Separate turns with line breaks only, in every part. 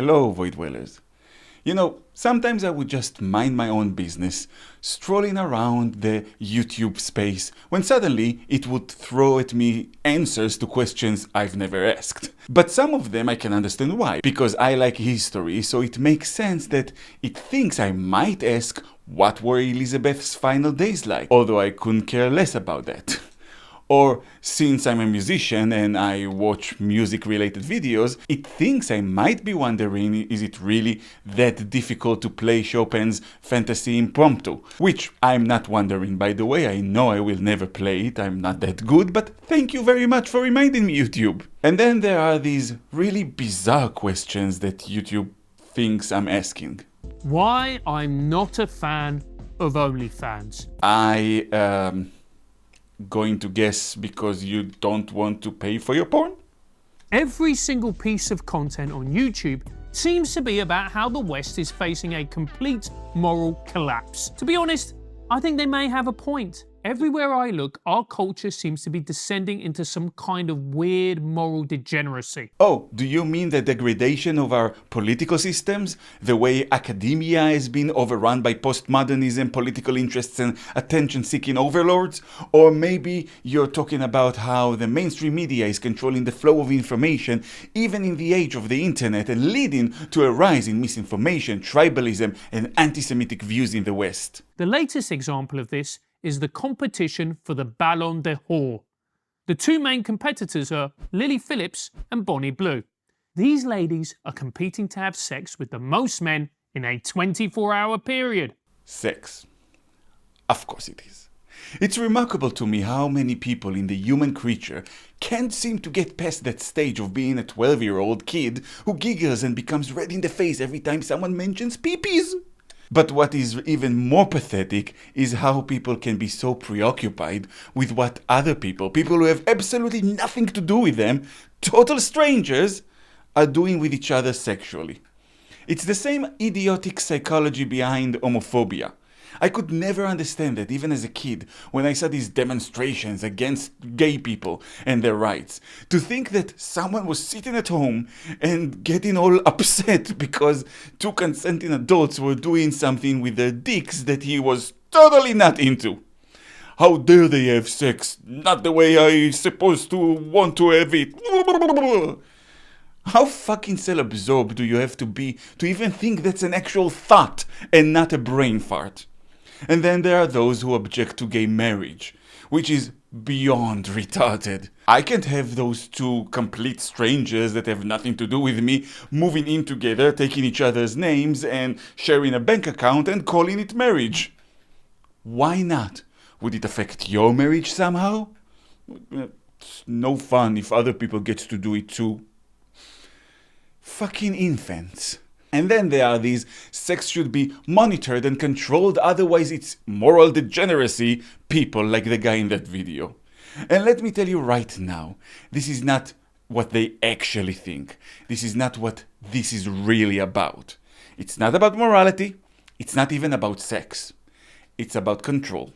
Hello, Void Dwellers. You know, sometimes I would just mind my own business, strolling around the YouTube space, when suddenly it would throw at me answers to questions I've never asked. But some of them I can understand why, because I like history, so it makes sense that it thinks I might ask what were Elizabeth's final days like, although I couldn't care less about that. Or, since I'm a musician and I watch music-related videos, it thinks I might be wondering, is it really that difficult to play Chopin's Fantasy Impromptu? Which I'm not wondering, by the way. I know I will never play it, I'm not that good, but thank you very much for reminding me, YouTube. And then there are these really bizarre questions that YouTube thinks I'm asking.
Why I'm not a fan of OnlyFans.
Going to guess because you don't want to pay for your porn?
Every single piece of content on YouTube seems to be about how the West is facing a complete moral collapse. To be honest, I think they may have a point. Everywhere I look, our culture seems to be descending into some kind of weird moral degeneracy.
Oh, do you mean the degradation of our political systems? The way academia has been overrun by postmodernism, political interests and attention-seeking overlords? Or maybe you're talking about how the mainstream media is controlling the flow of information even in the age of the internet and leading to a rise in misinformation, tribalism and anti-Semitic views in the West.
The latest example of this is the competition for the Ballon d'Or. The two main competitors are Lily Phillips and Bonnie Blue. These ladies are competing to have sex with the most men in a 24-hour period.
Sex. Of course it is. It's remarkable to me how many people in the human creature can't seem to get past that stage of being a 12-year-old kid who giggles and becomes red in the face every time someone mentions peepees. But what is even more pathetic is how people can be so preoccupied with what other people who have absolutely nothing to do with them, total strangers, are doing with each other sexually. It's the same idiotic psychology behind homophobia. I could never understand that even as a kid when I saw these demonstrations against gay people and their rights. To think that someone was sitting at home and getting all upset because two consenting adults were doing something with their dicks that he was totally not into. How dare they have sex? Not the way I supposed to want to have it. How fucking self-absorbed do you have to be to even think that's an actual thought and not a brain fart? And then there are those who object to gay marriage, which is beyond retarded. I can't have those two complete strangers that have nothing to do with me moving in together, taking each other's names and sharing a bank account and calling it marriage. Why not? Would it affect your marriage somehow? It's no fun if other people get to do it too. Fucking infants. And then there are these sex should be monitored and controlled, otherwise it's moral degeneracy people like the guy in that video. And let me tell you right now, this is not what they actually think. This is not what this is really about. It's not about morality. It's not even about sex. It's about control.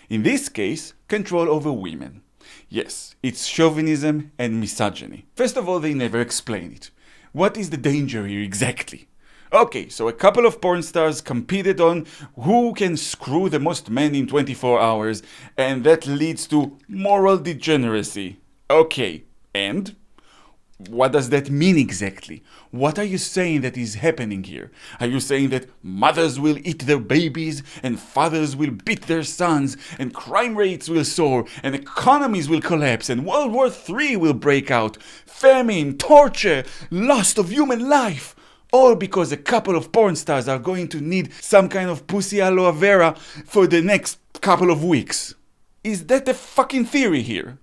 In this case, control over women. Yes, it's chauvinism and misogyny. First of all, they never explain it. What is the danger here exactly? Okay, so a couple of porn stars competed on who can screw the most men in 24 hours, and that leads to moral degeneracy. Okay, and? What does that mean exactly? What are you saying that is happening here? Are you saying that mothers will eat their babies, and fathers will beat their sons, and crime rates will soar, and economies will collapse, and World War III will break out, famine, torture, loss of human life? All because a couple of porn stars are going to need some kind of pussy aloe vera for the next couple of weeks. Is that the fucking theory here?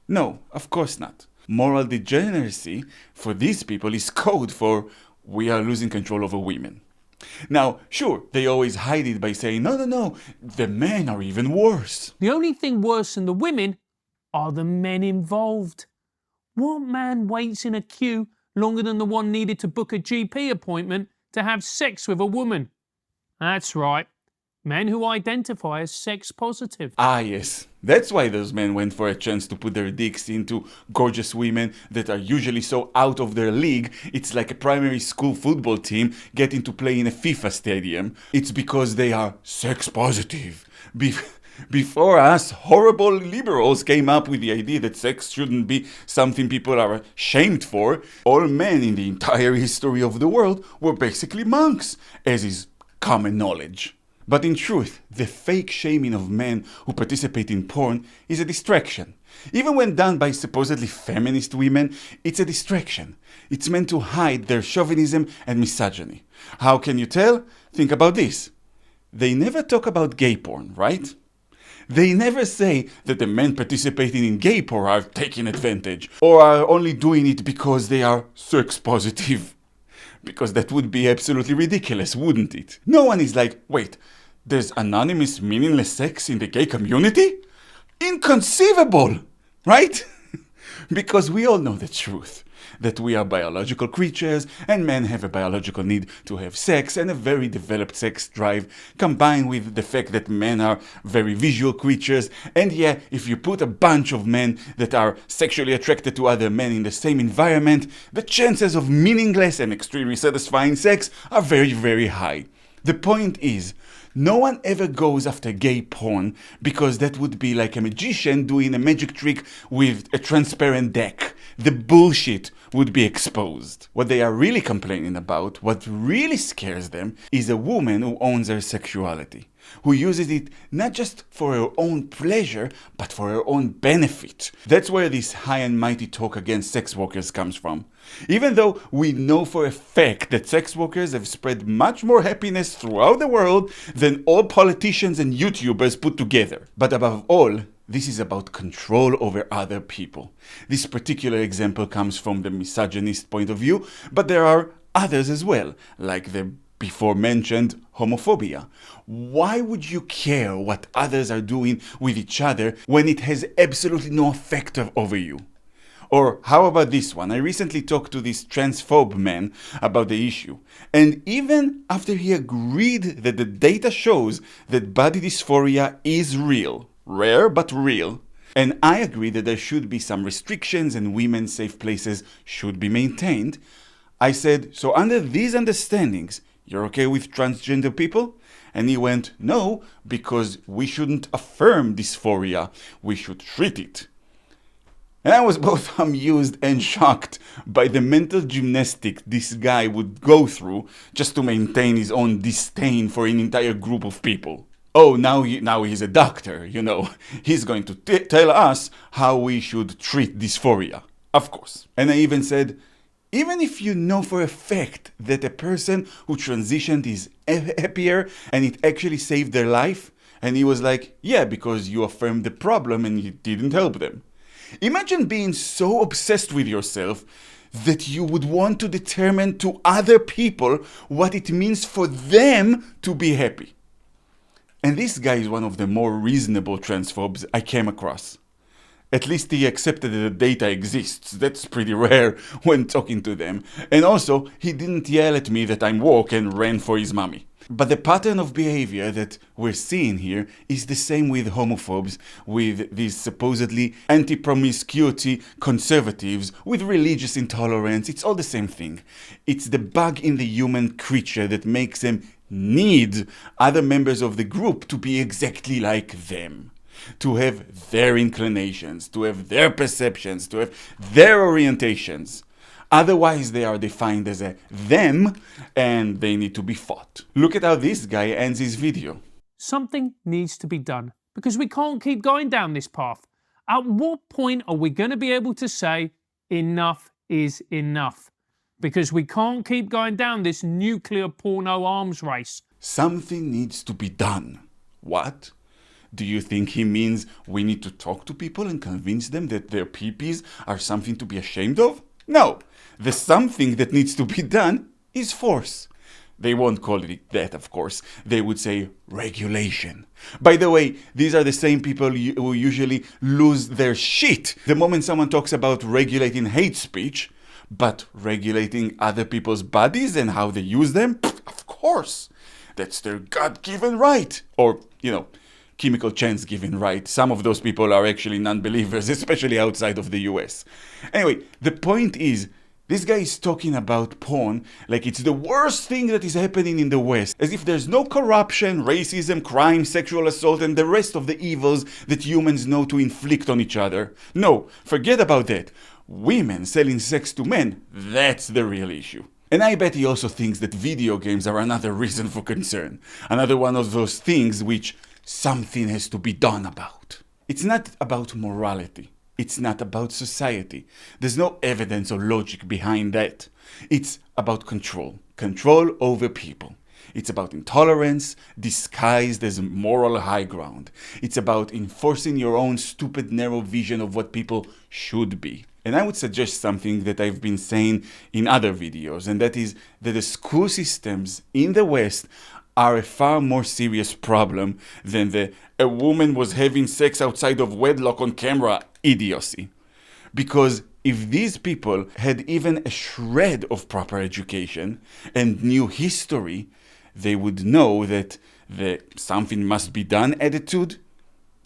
No, of course not. Moral degeneracy for these people is code for we are losing control over women. Now, sure, they always hide it by saying, no, the men are even worse.
The only thing worse than the women are the men involved. What man waits in a queue longer than the one needed to book a GP appointment to have sex with a woman? That's right, Men who identify as sex positive.
Ah, yes. That's why those men went for a chance to put their dicks into gorgeous women that are usually so out of their league, it's like a primary school football team getting to play in a FIFA stadium. It's because they are sex positive. Before us, horrible liberals came up with the idea that sex shouldn't be something people are shamed for. All men in the entire history of the world were basically monks, as is common knowledge. But in truth, the fake shaming of men who participate in porn is a distraction. Even when done by supposedly feminist women, it's a distraction. It's meant to hide their chauvinism and misogyny. How can you tell? Think about this. They never talk about gay porn, right? They never say that the men participating in gay porn are taking advantage, or are only doing it because they are sex positive. Because that would be absolutely ridiculous, wouldn't it? No one is like, wait, there's anonymous, meaningless sex in the gay community? Inconceivable! Right? Because we all know the truth. That we are biological creatures, and men have a biological need to have sex and a very developed sex drive, combined with the fact that men are very visual creatures. And yeah, if you put a bunch of men that are sexually attracted to other men in the same environment, the chances of meaningless and extremely satisfying sex are very, very high. The point is, no one ever goes after gay porn because that would be like a magician doing a magic trick with a transparent deck. The bullshit would be exposed. What they are really complaining about, what really scares them, is a woman who owns her sexuality, who uses it not just for her own pleasure, but for her own benefit. That's where this high and mighty talk against sex workers comes from. Even though we know for a fact that sex workers have spread much more happiness throughout the world than all politicians and YouTubers put together. But above all, this is about control over other people. This particular example comes from the misogynist point of view, but there are others as well, like the before mentioned homophobia. Why would you care what others are doing with each other when it has absolutely no effect over you? Or how about this one? I recently talked to this transphobe man about the issue. And even after he agreed that the data shows that body dysphoria is real, rare but real, and I agree that there should be some restrictions and women's safe places should be maintained, I said, so under these understandings, you're okay with transgender people? And he went, no, because we shouldn't affirm dysphoria, we should treat it. And I was both amused and shocked by the mental gymnastics this guy would go through just to maintain his own disdain for an entire group of people. Oh, now he's a doctor, you know. He's going to tell us how we should treat dysphoria. Of course. And I even said, even if you know for a fact that a person who transitioned is happier and it actually saved their life, and he was like, yeah, because you affirmed the problem and you didn't help them. Imagine being so obsessed with yourself that you would want to determine to other people what it means for them to be happy. And this guy is one of the more reasonable transphobes I came across. At least he accepted that the data exists. That's pretty rare when talking to them. And also, he didn't yell at me that I'm woke and ran for his mommy. But the pattern of behavior that we're seeing here is the same with homophobes, with these supposedly anti-promiscuity conservatives, with religious intolerance. It's all the same thing. It's the bug in the human creature that makes them need other members of the group to be exactly like them. To have their inclinations, to have their perceptions, to have their orientations. Otherwise, they are defined as a them, and they need to be fought. Look at how this guy ends his video.
Something needs to be done, because we can't keep going down this path. At what point are we going to be able to say, enough is enough? Because we can't keep going down this nuclear porno arms race.
Something needs to be done. What? Do you think he means we need to talk to people and convince them that their peepees are something to be ashamed of? No. The something that needs to be done is force. They won't call it that, of course. They would say regulation. By the way, these are the same people who usually lose their shit the moment someone talks about regulating hate speech, but regulating other people's bodies and how they use them? Of course. That's their God-given right. Or, chemical chance-given right. Some of those people are actually non-believers, especially outside of the US. Anyway, the point is, this guy is talking about porn like it's the worst thing that is happening in the West, as if there's no corruption, racism, crime, sexual assault, and the rest of the evils that humans know to inflict on each other. No, forget about that. Women selling sex to men, that's the real issue. And I bet he also thinks that video games are another reason for concern. Another one of those things which something has to be done about. It's not about morality. It's not about society. There's no evidence or logic behind that. It's about control. Control over people. It's about intolerance disguised as moral high ground. It's about enforcing your own stupid narrow vision of what people should be. And I would suggest something that I've been saying in other videos, and that is that the school systems in the West are a far more serious problem than the "a woman was having sex outside of wedlock on camera" idiocy. Because if these people had even a shred of proper education and knew history, they would know that the "something must be done" attitude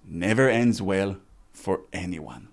never ends well for anyone.